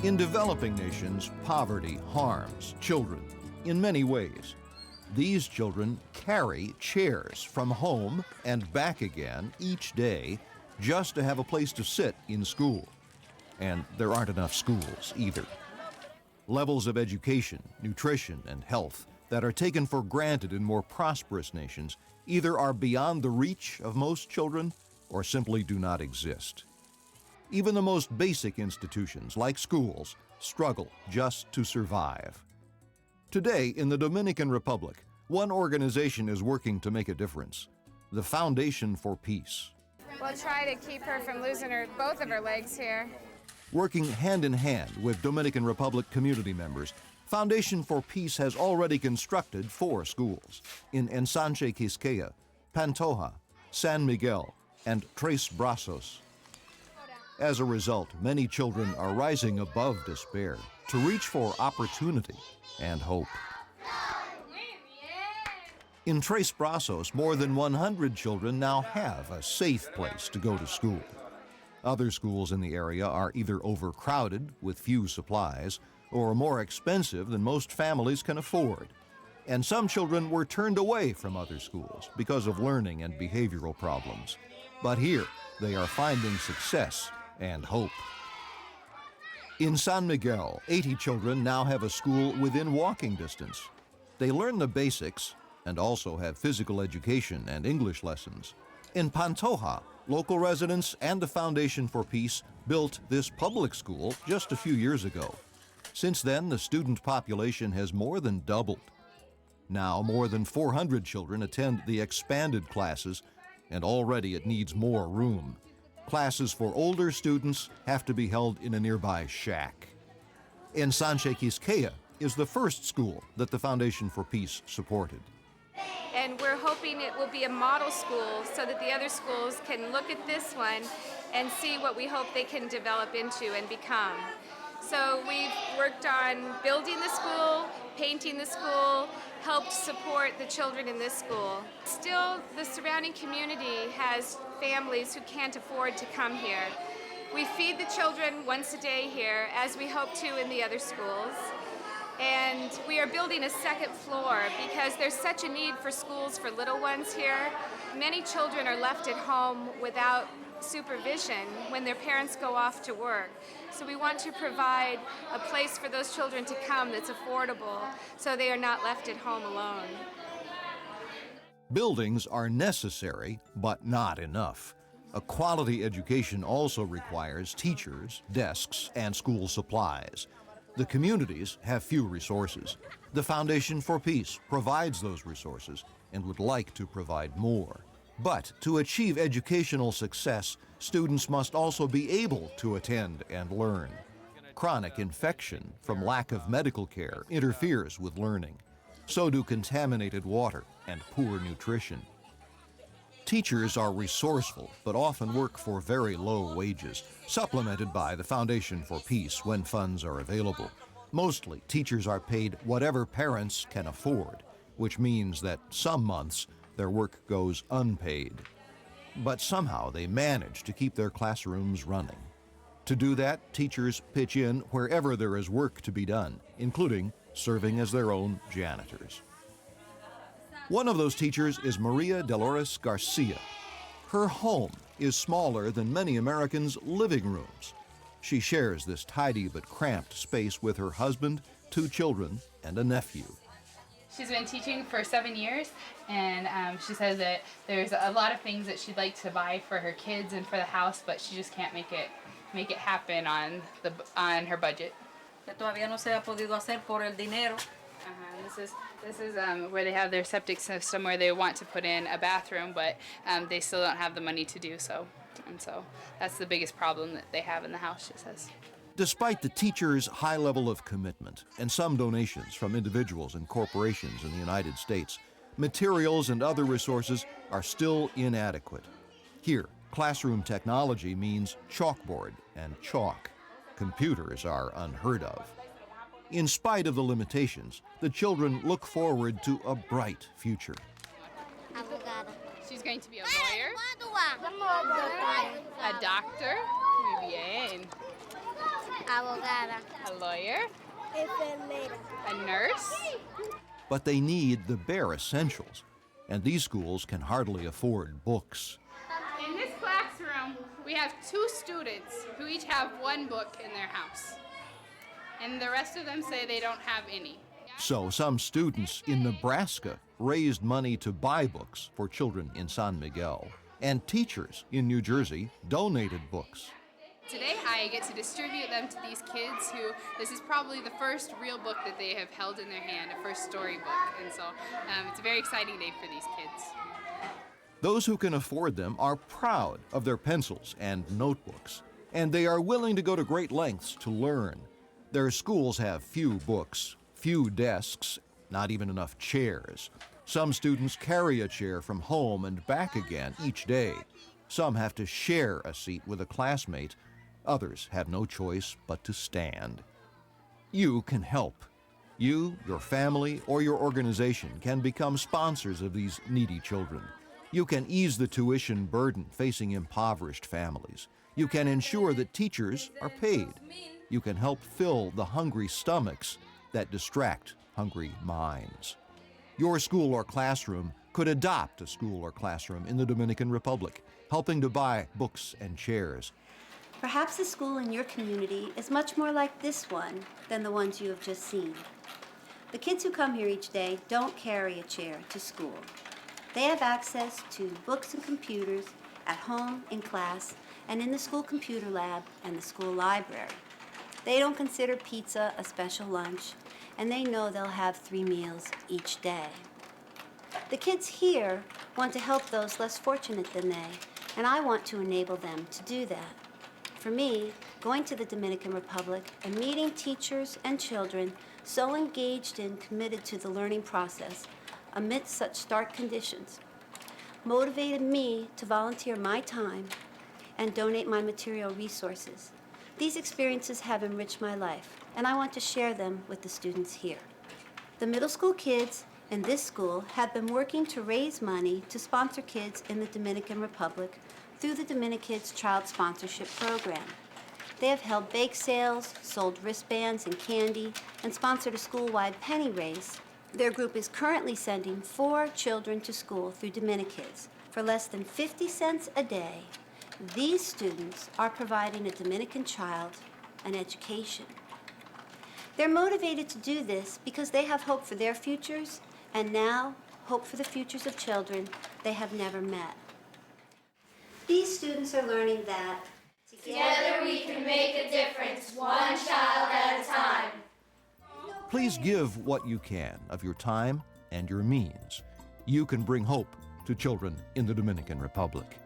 In developing nations, poverty harms children in many ways. These children carry chairs from home and back again each day just to have a place to sit in school. And there aren't enough schools either. Levels of education, nutrition, and health that are taken for granted in more prosperous nations either are beyond the reach of most children or simply do not exist. Even the most basic institutions, like schools, struggle just to survive. Today, in the Dominican Republic, one organization is working to make a difference: the Foundation for Peace. We'll try to keep her from losing both of her legs here. Working hand in hand with Dominican Republic community members, Foundation for Peace has already constructed 4 schools in Ensanche Quisqueya, Pantoja, San Miguel, and Tres Brazos. As a result, many children are rising above despair to reach for opportunity and hope. In Tres Brazos, more than 100 children now have a safe place to go to school. Other schools in the area are either overcrowded with few supplies or more expensive than most families can afford. And some children were turned away from other schools because of learning and behavioral problems. But here, they are finding success and hope. In San Miguel, 80 children now have a school within walking distance. They learn the basics and also have physical education and English lessons. In Pantoja, local residents and the Foundation for Peace built this public school just a few years ago. Since then, the student population has more than doubled. Now, more than 400 children attend the expanded classes, and already it needs more room. Classes for older students have to be held in a nearby shack. Ensanche Quisqueya is the first school that the Foundation for Peace supported. And we're hoping it will be a model school so that the other schools can look at this one and see what we hope they can develop into and become. So we've worked on building the school, painting the school, helped support the children in this school. Still, the surrounding community has families who can't afford to come here. We feed the children once a day here, as we hope to in the other schools. And we are building a second floor because there's such a need for schools for little ones here. Many children are left at home without supervision when their parents go off to work. So we want to provide a place for those children to come that's affordable so they are not left at home alone. Buildings are necessary, but not enough. A quality education also requires teachers, desks, and school supplies. The communities have few resources. The Foundation for Peace provides those resources and would like to provide more. But to achieve educational success, students must also be able to attend and learn. Chronic infection from lack of medical care interferes with learning. So do contaminated water and poor nutrition. Teachers are resourceful, but often work for very low wages, supplemented by the Foundation for Peace when funds are available. Mostly, teachers are paid whatever parents can afford, which means that some months their work goes unpaid. But somehow they manage to keep their classrooms running. To do that, teachers pitch in wherever there is work to be done, including serving as their own janitors. One of those teachers is Maria Dolores Garcia. Her home is smaller than many Americans' living rooms. She shares this tidy but cramped space with her husband, 2 children, and a nephew. She's been teaching for 7 years, and she says that there's a lot of things that she'd like to buy for her kids and for the house, but she just can't make it happen on her budget. Que todavía no se ha podido hacer por el dinero. This is where they have their septic system where they want to put in a bathroom, but they still don't have the money to do so. And so that's the biggest problem that they have in the house, she says. Despite the teachers' high level of commitment and some donations from individuals and corporations in the United States, materials and other resources are still inadequate. Here, classroom technology means chalkboard and chalk. Computers are unheard of. In spite of the limitations, the children look forward to a bright future. She's going to be a lawyer, a doctor. Muy bien. abogada, A lawyer? enfermera. A nurse? But they need the bare essentials, and these schools can hardly afford books. In this classroom, we have 2 students who each have 1 book in their house. And the rest of them say they don't have any. So some students in Nebraska raised money to buy books for children in San Miguel, and teachers in New Jersey donated books. Today I get to distribute them to these kids who, this is probably the first real book that they have held in their hand, a first storybook. And so it's a very exciting day for these kids. Those who can afford them are proud of their pencils and notebooks, and they are willing to go to great lengths to learn. Their schools have few books, few desks, not even enough chairs. Some students carry a chair from home and back again each day. Some have to share a seat with a classmate. Others have no choice but to stand. You can help. You, your family, or your organization can become sponsors of these needy children. You can ease the tuition burden facing impoverished families. You can ensure that teachers are paid. You can help fill the hungry stomachs that distract hungry minds. Your school or classroom could adopt a school or classroom in the Dominican Republic, helping to buy books and chairs. Perhaps the school in your community is much more like this one than the ones you have just seen. The kids who come here each day don't carry a chair to school. They have access to books and computers at home, in class, and in the school computer lab and the school library. They don't consider pizza a special lunch, and they know they'll have 3 meals each day. The kids here want to help those less fortunate than they, and I want to enable them to do that. For me, going to the Dominican Republic and meeting teachers and children so engaged and committed to the learning process amidst such stark conditions motivated me to volunteer my time and donate my material resources. These experiences have enriched my life, and I want to share them with the students here. The middle school kids in this school have been working to raise money to sponsor kids in the Dominican Republic through the Dominikids Child Sponsorship Program. They have held bake sales, sold wristbands and candy, and sponsored a school-wide penny race. Their group is currently sending 4 children to school through Dominikids for less than 50 cents a day. These students are providing a Dominican child an education. They're motivated to do this because they have hope for their futures and now hope for the futures of children they have never met. These students are learning that Together we can make a difference, one child at a time. Please give what you can of your time and your means. You can bring hope to children in the Dominican Republic.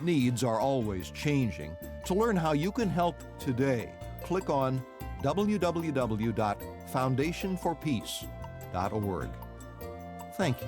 Needs are always changing. To learn how you can help today, click on www.foundationforpeace.org. Thank you.